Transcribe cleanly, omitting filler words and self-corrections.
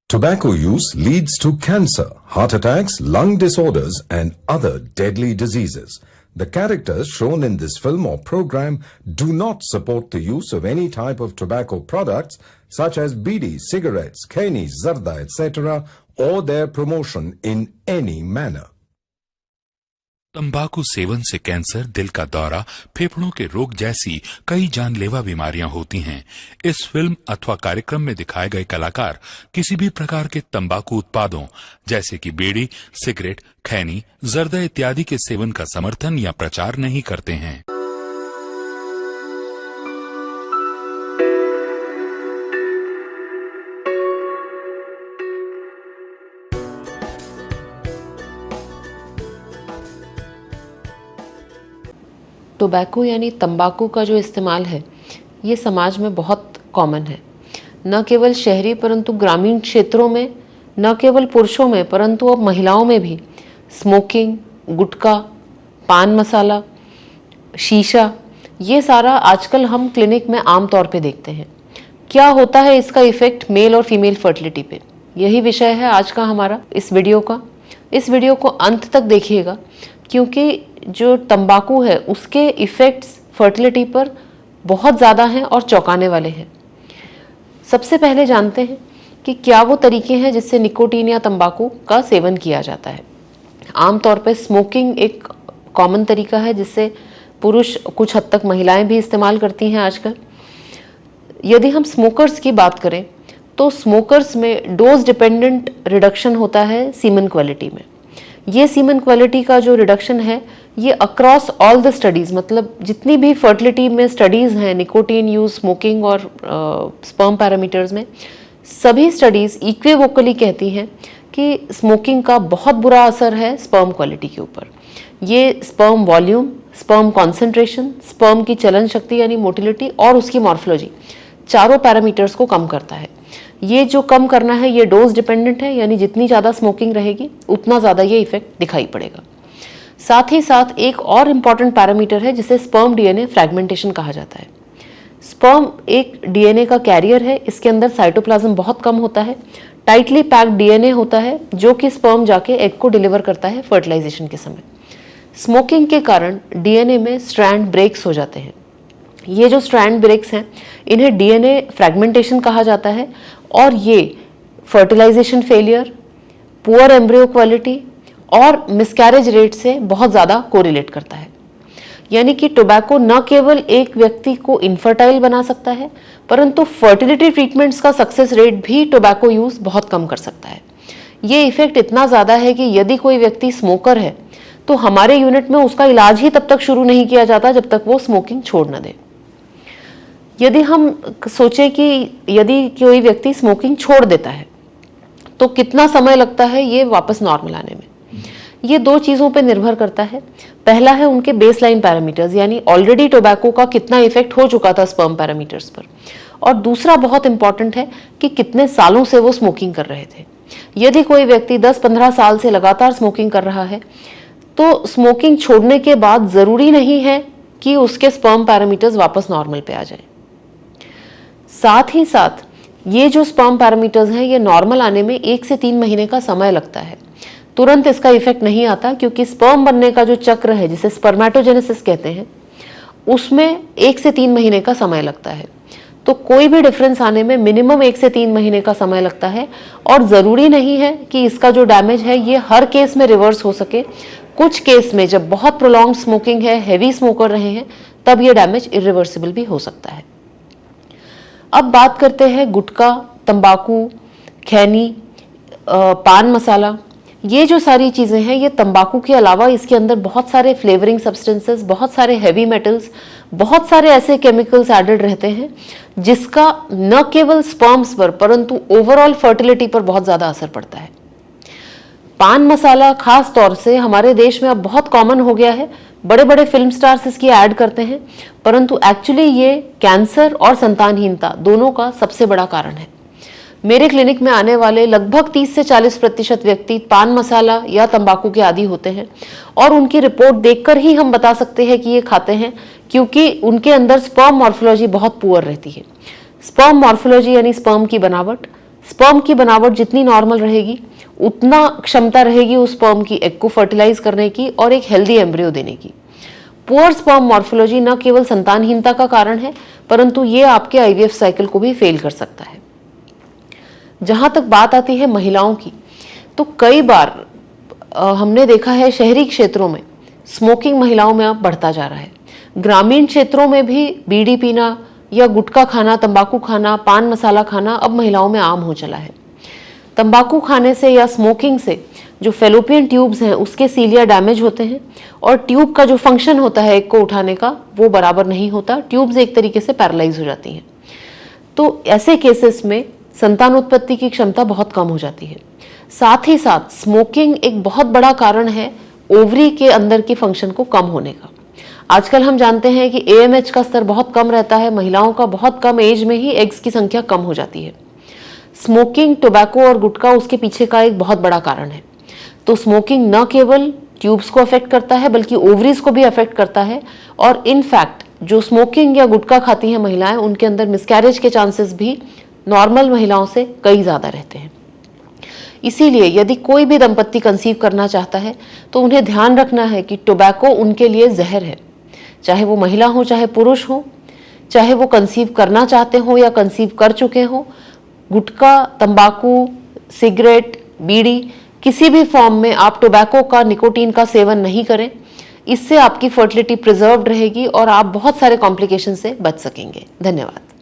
Tobacco use leads to cancer, heart attacks, lung disorders, and other deadly diseases. The characters shown in this film or program do not support the use of any type of tobacco products such as bidi, cigarettes, kheni, zarda, etc., or their promotion in any manner. तंबाकू seven से cancer, दिल का दौरा, फेफड़ों के रोग जैसी कई जानलेवा बीमारियां होती हैं। इस फिल्म अथवा कार्यक्रम में दिखाए गए कलाकार किसी भी प्रकार के तंबाकू उत्पादों जैसे कि बीड़ी, सिगरेट, खैनी, जर्दा इत्यादि के सेवन का समर्थन या प्रचार नहीं करते हैं। टोबैको यानी तंबाकू का जो इस्तेमाल है ये समाज में बहुत कॉमन है। न केवल शहरी परंतु ग्रामीण क्षेत्रों में, न केवल पुरुषों में परंतु अब महिलाओं में भी स्मोकिंग, गुटखा, पान मसाला, शीशा, ये सारा आजकल हम क्लिनिक में आम तौर पे देखते हैं। क्या होता है इसका इफ़ेक्ट मेल और फीमेल फर्टिलिटी पे, यही विषय है आज का हमारा इस वीडियो का। इस वीडियो को अंत तक देखिएगा क्योंकि जो तंबाकू है उसके इफ़ेक्ट्स फर्टिलिटी पर बहुत ज़्यादा हैं और चौंकाने वाले हैं। सबसे पहले जानते हैं कि क्या वो तरीके हैं जिससे निकोटीन या तंबाकू का सेवन किया जाता है। आमतौर पर स्मोकिंग एक कॉमन तरीका है जिससे पुरुष, कुछ हद तक महिलाएं भी इस्तेमाल करती हैं आजकल। यदि हम स्मोकर्स की बात करें तो स्मोकर्स में डोज डिपेंडेंट रिडक्शन होता है सीमन क्वालिटी में। ये सीमन क्वालिटी का जो रिडक्शन है ये अक्रॉस ऑल द स्टडीज़, मतलब जितनी भी फर्टिलिटी में स्टडीज़ हैं निकोटीन यूज, स्मोकिंग और स्पर्म पैरामीटर्स में, सभी स्टडीज़ इक्विवोकली कहती हैं कि स्मोकिंग का बहुत बुरा असर है स्पर्म क्वालिटी के ऊपर। ये sperm volume, sperm concentration, sperm की चलन शक्ति यानी मोटिलिटी और उसकी मॉर्फोलॉजी, चारों पैरामीटर्स को कम करता है। ये जो कम करना है ये डोज डिपेंडेंट है, यानी जितनी ज़्यादा स्मोकिंग रहेगी उतना ज़्यादा ये इफेक्ट दिखाई पड़ेगा। साथ ही साथ एक और इम्पॉर्टेंट पैरामीटर है जिसे स्पर्म डीएनए फ्रैगमेंटेशन कहा जाता है। स्पर्म एक डीएनए का कैरियर है, इसके अंदर साइटोप्लाज्म बहुत कम होता है, टाइटली पैक्ड डीएनए होता है जो कि स्पर्म जाके एग को डिलीवर करता है फर्टिलाइजेशन के समय। स्मोकिंग के कारण डीएनए में स्ट्रैंड ब्रेक्स हो जाते हैं। ये जो स्ट्रैंड ब्रेक्स हैं इन्हें डीएनए फ्रैगमेंटेशन कहा जाता है और ये fertilisation failure, poor embryo quality और मिसकैरेज रेट से बहुत ज़्यादा कोरिलेट करता है। यानी कि टोबैको न केवल एक व्यक्ति को इनफर्टाइल बना सकता है परंतु फर्टिलिटी ट्रीटमेंट्स का सक्सेस रेट भी टोबैको यूज़ बहुत कम कर सकता है। ये इफेक्ट इतना ज़्यादा है कि यदि कोई व्यक्ति स्मोकर है तो हमारे यूनिट में उसका इलाज ही तब तक शुरू नहीं किया जाता जब तक वो स्मोकिंग छोड़ न दे। यदि हम सोचें कि यदि कोई व्यक्ति स्मोकिंग छोड़ देता है तो कितना समय लगता है ये वापस नॉर्मल आने में, ये दो चीज़ों पे निर्भर करता है। पहला है उनके बेसलाइन पैरामीटर्स, यानी ऑलरेडी टोबैको का कितना इफेक्ट हो चुका था स्पर्म पैरामीटर्स पर, और दूसरा बहुत इंपॉर्टेंट है कि कितने सालों से वो स्मोकिंग कर रहे थे। यदि कोई व्यक्ति 10-15 साल से लगातार स्मोकिंग कर रहा है तो स्मोकिंग छोड़ने के बाद ज़रूरी नहीं है कि उसके स्पर्म पैरामीटर्स वापस नॉर्मल पे आ जाए। साथ ही साथ ये जो स्पर्म पैरामीटर्स हैं ये नॉर्मल आने में 1 से 3 महीने का समय लगता है। तुरंत इसका इफेक्ट नहीं आता क्योंकि स्पर्म बनने का जो चक्र है जिसे स्पर्मेटोजेनेसिस कहते हैं उसमें 1 से 3 महीने का समय लगता है। तो कोई भी डिफरेंस आने में मिनिमम 1 से 3 महीने का समय लगता है और ज़रूरी नहीं है कि इसका जो डैमेज है ये हर केस में रिवर्स हो सके। कुछ केस में जब बहुत प्रोलॉन्ग स्मोकिंग है, हैवी स्मोकर रहे हैं, तब ये डैमेज इरिवर्सिबल भी हो सकता है। अब बात करते हैं गुटखा, तंबाकू, खैनी, पान मसाला, ये जो सारी चीज़ें हैं ये तंबाकू के अलावा इसके अंदर बहुत सारे फ्लेवरिंग सब्सटेंसेस, बहुत सारे हैवी मेटल्स, बहुत सारे ऐसे केमिकल्स एडेड रहते हैं जिसका न केवल स्पर्म्स पर परंतु ओवरऑल फर्टिलिटी पर बहुत ज़्यादा असर पड़ता है। पान मसाला खास तौर से हमारे देश में अब बहुत कॉमन हो गया है, बड़े बड़े फिल्म स्टार्स इसकी ऐड करते हैं, परंतु एक्चुअली ये कैंसर और संतानहीनता दोनों का सबसे बड़ा कारण है। मेरे क्लिनिक में आने वाले लगभग 30 से 40% व्यक्ति पान मसाला या तंबाकू के आदी होते हैं और उनकी रिपोर्ट देखकर ही हम बता सकते हैं कि ये खाते हैं क्योंकि उनके अंदर स्पर्म मॉर्फोलॉजी बहुत पुअर रहती है। स्पर्म मॉर्फोलॉजी यानी स्पर्म की बनावट, स्पर्म की बनावट जितनी नॉर्मल रहेगी उतना क्षमता रहेगी उस स्पर्म की एग को फर्टिलाइज करने की और एक हेल्दी एम्ब्रियो देने की। पुअर स्पर्म मॉर्फोलॉजी न केवल संतानहीनता का कारण है परंतु ये आपके आईवीएफ साइकिल को भी फेल कर सकता है। जहां तक बात आती है महिलाओं की, तो कई बार हमने देखा है शहरी क्षेत्रों में स्मोकिंग महिलाओं में अब बढ़ता जा रहा है। ग्रामीण क्षेत्रों में भी बीड़ी पीना या गुटखा खाना, तंबाकू खाना, पान मसाला खाना अब महिलाओं में आम हो चला है। तंबाकू खाने से या स्मोकिंग से जो फेलोपियन ट्यूब्स हैं उसके सीलिया डैमेज होते हैं और ट्यूब का जो फंक्शन होता है एक को उठाने का वो बराबर नहीं होता, ट्यूब्स एक तरीके से पैरालाइज हो जाती हैं। तो ऐसे केसेस में संतान उत्पत्ति की क्षमता बहुत कम हो जाती है। साथ ही साथ स्मोकिंग एक बहुत बड़ा कारण है ओवरी के अंदर के फंक्शन को कम होने का। आजकल हम जानते हैं कि AMH का स्तर बहुत कम रहता है, महिलाओं का बहुत कम एज में ही एग्स की संख्या कम हो जाती है। स्मोकिंग, टोबैको और गुटखा उसके पीछे का एक बहुत बड़ा कारण है। तो स्मोकिंग न केवल ट्यूब्स को अफेक्ट करता है बल्कि ओवरीज को भी अफेक्ट करता है और इनफैक्ट जो स्मोकिंग या गुटखा खाती हैं महिलाएं उनके अंदर मिसकैरेज के चांसेस भी नॉर्मल महिलाओं से कई ज़्यादा रहते हैं। इसीलिए यदि कोई भी दंपत्ति कंसीव करना चाहता है तो उन्हें ध्यान रखना है कि टोबैको उनके लिए जहर है, चाहे वो महिला हो चाहे पुरुष हो, चाहे वो कंसीव करना चाहते हो या कंसीव कर चुके हो। गुटखा, तंबाकू, सिगरेट, बीड़ी किसी भी फॉर्म में आप टोबैको का, निकोटीन का सेवन नहीं करें। इससे आपकी फर्टिलिटी प्रिजर्व्ड रहेगी और आप बहुत सारे कॉम्प्लिकेशन से बच सकेंगे। धन्यवाद।